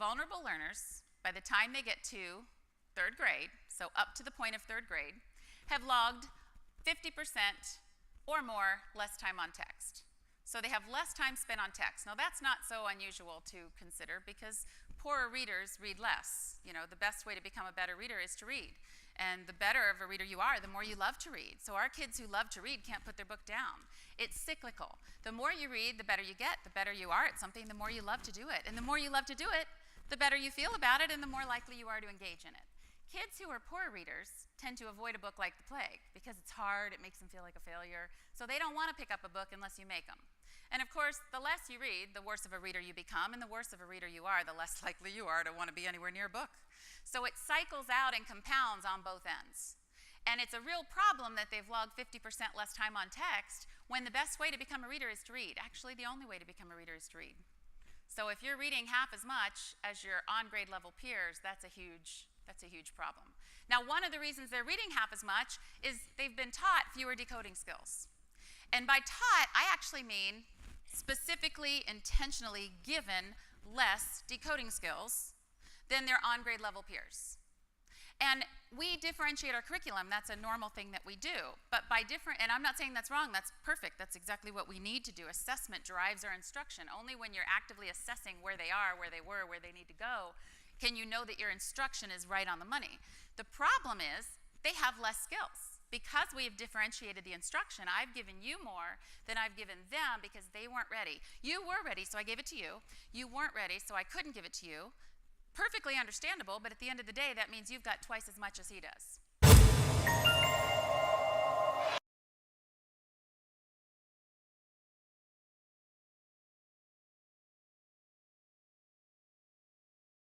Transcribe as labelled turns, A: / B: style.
A: vulnerable learners, by the time they get to 3rd grade, so up to the point of 3rd grade, have logged 50% or more less time on text. So they have less time spent on text. Now that's not so unusual to consider because poorer readers read less. You know, the best way to become a better reader is to read. And the better of a reader you are, the more you love to read. So our kids who love to read can't put their book down. It's cyclical. The more you read, the better you get. The better you are at something, the more you love to do it. And the more you love to do it, the better you feel about it and the more likely you are to engage in it. Kids who are poor readers tend to avoid a book like the plague because it's hard, it makes them feel like a failure. So they don't want to pick up a book unless you make them. And of course, the less you read, the worse of a reader you become, and the worse of a reader you are, the less likely you are to want to be anywhere near a book. So it cycles out and compounds on both ends. And it's a real problem that they've logged 50% less time on text when the best way to become a reader is to read. Actually, the only way to become a reader is to read. So if you're reading half as much as your on-grade level peers, that's a huge problem. Now, one of the reasons they're reading half as much is they've been taught fewer decoding skills. And by taught, I actually mean specifically, intentionally given less decoding skills than their on-grade level peers. And we differentiate our curriculum. That's a normal thing that we do. But and I'm not saying that's wrong, that's perfect. That's exactly what we need to do. Assessment drives our instruction. Only when you're actively assessing where they are, where they were, where they need to go, can you know that your instruction is right on the money. The problem is they have less skills. Because we have differentiated the instruction, I've given you more than I've given them because they weren't ready. You were ready, so I gave it to you. You weren't ready, so I couldn't give it to you. Perfectly understandable, but at the end of the day, that means you've got twice as much as he does.